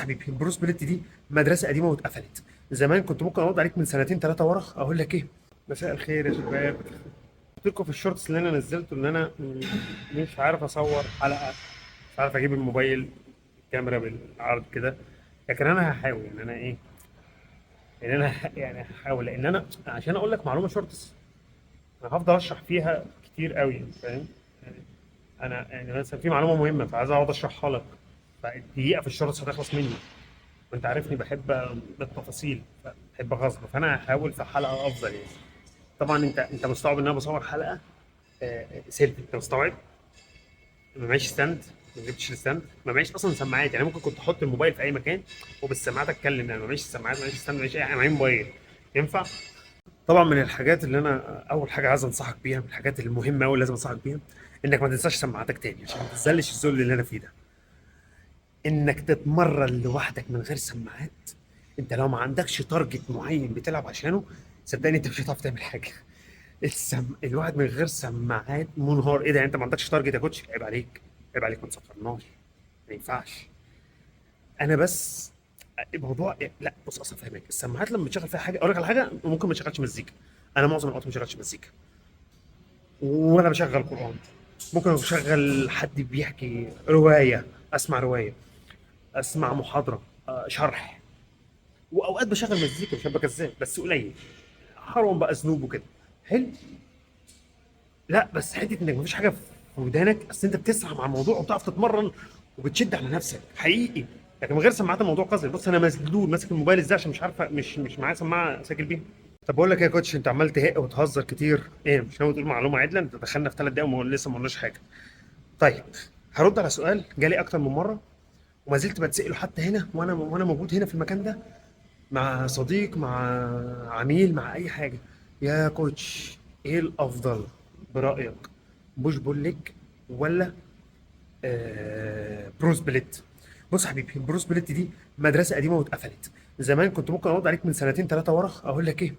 حبيبي بروس بليت دي مدرسه قديمه واتقفلت. زمان كنت ممكن اقعد عليك من سنتين ثلاثه ورا اقول لك ايه: مساء الخير يا شباب. قلت لكم في الشورتس اللي انا نزلته ان انا مش عارف اصور حلقه، مش عارف اجيب الموبايل الكاميرا بالعرض كده. لكن انا هحاول يعني انا ايه، يعني انا يعني هحاول لان انا عشان اقول لك معلومه شورتس انا هفضل اشرح فيها كتير قوي، فاهم يعني. انا يعني مثلا في معلومه مهمه فعايز اقعد اشرحها لك، فالدقيقه في الشورتس هتخلص مني، وانت عارفني بحب بالتفاصيل، بحب غصب، فانا هحاول في حلقه افضل يعني. طبعا انت مستوعب ان انا بصور حلقه سيلفي، انت مستوعب؟ ما معيش ستاند، ما جبتش الستاند، ما معيش اصلا سماعات، يعني ممكن كنت احط الموبايل في اي مكان وبالسماعات اتكلم، يعني ما معيش سماعات، ما معيش ستاند، ما معيش اي حاجه، معايا موبايل ينفع. طبعا من الحاجات اللي انا اول حاجه عايز انصحك بيها، من الحاجات المهمه قوي لازم انصحك بيها، انك ما تنساش سماعاتك تاني عشان ما تنزلش الذل اللي انا فيه ده. انك تتمرن لوحدك من غير سماعات. انت لو ما عندكش تارجت معين بتلعب عشانه، صدقني انت مش هتعرف تعمل حاجه. الواحد من غير سماعات منهار. ايه ده؟ يعني انت ما عندكش تارجت يا كوتش؟ عيب عليك، عيب عليك، ما تسكرناش، ما ينفعش. انا بس الموضوع لا بص، اصلا فاهمك. السماعات لما بتشغل فيها حاجه، اقول لك على حاجه، ممكن ما تشغلش مزيكا. انا معظم الوقت ما بشغلش مزيكا ولا بشغل قران. ممكن بشغل حد بيحكي روايه، اسمع روايه، اسمع محاضره، شرح. واوقات بشغل مزيكا، مش هبقى كذاب، بس قليل. حرام بقى ذنوب وكده. حلو. لا بس حته انك مفيش حاجه في ودانك، اصل انت بتسرح مع الموضوع وبتعرف تتمرن وبتشد على نفسك حقيقي. لكن من غير سماعات الموضوع قذر. بص انا مسدود ماسك الموبايل ازاي عشان مش عارفه، مش معايا سماعه اسجل بيها. طب بقول لك ايه يا كوتش، انت عمال تهق وتهزر كتير، ايه مش ناوي تقول معلومه عدله؟ انت دخلنا في 3 دقايق لسه ما قلناش حاجه. طيب هرد على سؤال جالي اكتر من مره وما زلت بتساله حتى هنا، وانا موجود هنا في المكان ده مع صديق، مع عميل، مع اي حاجه. يا كوتش، ايه الافضل برايك؟ بوش بول ليج ولا بروس بليت؟ بص حبيبي البروس بليت دي مدرسه قديمه واتقفلت. زمان كنت ممكن اقعد عليك من سنتين ثلاثه ورا اقول لك ايه،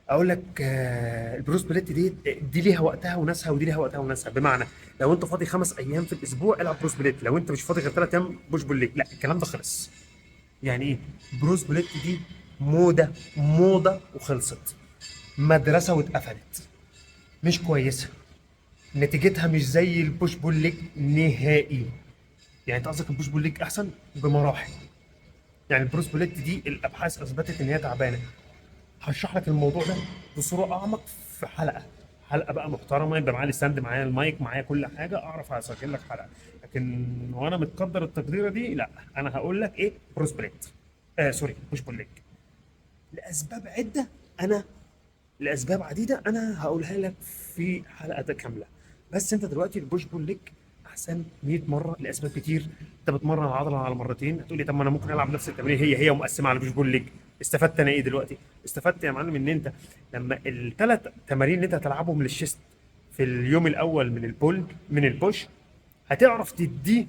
اقول لك البروس بليت دي ليها وقتها وناسها، ودي ليها وقتها وناسها. بمعنى لو انت فاضي 5 ايام في الاسبوع العب بروس بليت، لو انت مش فاضي غير 3 ايام بوش بول ليج. لا الكلام ده خلص. يعني ايه؟ بروس بليت دي موضه، موضه وخلصت. مدرسه واتقفلت، مش كويسه. نتيجتها مش زي البوش بول ليج نهائي. يعني انت قصدك البوش بول ليج احسن بمراحل. يعني البروس بليت دي الابحاث اثبتت ان هي تعبانه. هشرح لك الموضوع ده بصوره اعمق في حلقه، حلقه بقى محترمه، يبقى معايا الستاند، معايا المايك، معايا كل حاجه، اعرف اسجل لك حلقه. لكن وانا متقدر التقديره دي لا. انا هقول لك ايه بروس بليت، سوري بوش بول ليج، لاسباب عده. انا لاسباب عديده انا هقولها لك في حلقه كامله. بس انت دلوقتي البوش بول ليج احسن 100 مره لاسباب كتير. انت بتمرن العضله على مرتين، هتقولي طب ما انا ممكن العب نفس التمرين هي ومقسمه على بوش بول ليج. استفدت انا ايه دلوقتي؟ استفدت يا معلم ان انت لما ال3 تمارين اللي انت هتلعبهم للشيست في اليوم الاول من البول من البوش هتعرف تديه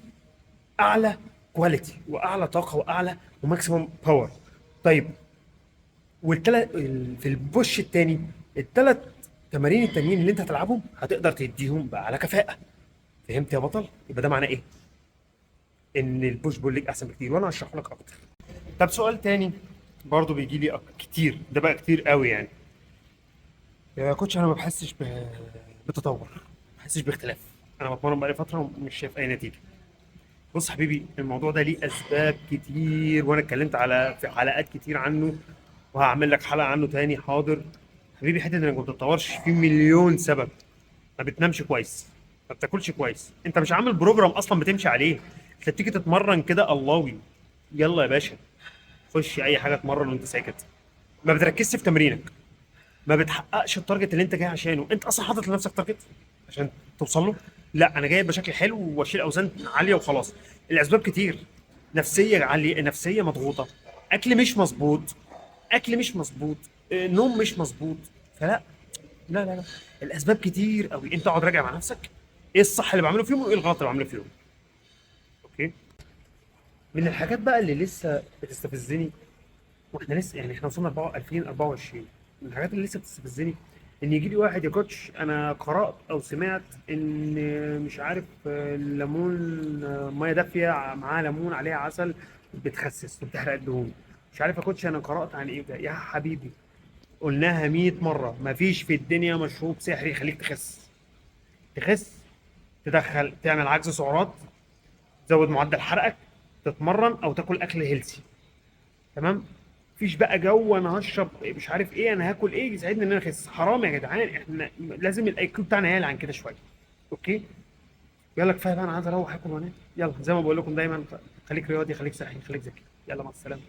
اعلى كواليتي واعلى طاقه واعلى وماكسيموم باور. طيب في البوش التاني ال3 تمارين التانيين اللي انت هتلعبهم هتقدر تديهم بقى على كفاءة. فهمت يا بطل؟ يبقى ده معناه ايه؟ ان البوش بول ليج احسن بكتير، وانا هشرح لك اكتر. طب سؤال تاني برضه بيجي لي كتير، ده بقى كتير قوي يعني: يا كوتش انا ما بحسش بتطور، ما بحسش باختلاف، انا بتمرن بقالي فتره ومش شايف اي نتيجه. بص حبيبي الموضوع ده ليه اسباب كتير وانا اتكلمت على في حلقات كتير عنه، وهعمل لك حلقه عنه تاني حاضر. حبيبي حته انك ما بتتطورش في مليون سبب. ما بتنامش كويس، ما بتاكلش كويس، انت مش عامل بروجرام اصلا بتمشي عليه. انت بتيجي تتمرن كده اللهوي، يلا يا باشا خش اي حاجه اتمرن وانت ساكت. ما بتركزش في تمرينك، ما بتحققش التارجت اللي انت جاي عشانه. انت اصلا حاطط لنفسك تارجت عشان توصل له؟ لا انا جاي بشكل حلو واشيل اوزان عاليه وخلاص. الاسباب كتير: نفسيه عاليه، نفسيه مضغوطه، اكل مش مظبوط، اكل مش مظبوط، نوم مش مظبوط. فلا، لا الاسباب كتير قوي. انت اقعد راجع مع نفسك ايه الصح اللي بعمله فيهم وايه الغلط اللي بعمله فيهم. اوكي. من الحاجات بقى اللي لسه بتستفزني، واحنا لسه يعني احنا وصلنا 2024، من الحاجات اللي لسه بتستفزني ان يجي لي واحد: يا كوتش انا قرات او سمعت ان مش عارف الليمون ميه دافيه معاها ليمون عليها عسل بتخسس وبتحرق الدهون. مش عارف يا كوتش انا قرات عن ايه ده يا حبيبي. قلناها 100 مره، مفيش في الدنيا مشروب سحري يخليك تخس. تخس، تدخل تعمل عجز سعرات، تزود معدل حرقك، تتمرن او تاكل اكل هيلسي. تمام. مفيش بقى جو انا هشرب مش عارف ايه، انا هاكل ايه يساعدني ان انا اخس. حرام يا جدعان، احنا لازم الاي كيو بتاعنا يعلى عن كده شويه. اوكي. يلا كفايه بقى، انا عايز اروح اكل وانام. يلا زي ما بقول لكم دايما، خليك رياضي، خليك صحي، خليك ذكي. يلا مع السلامه.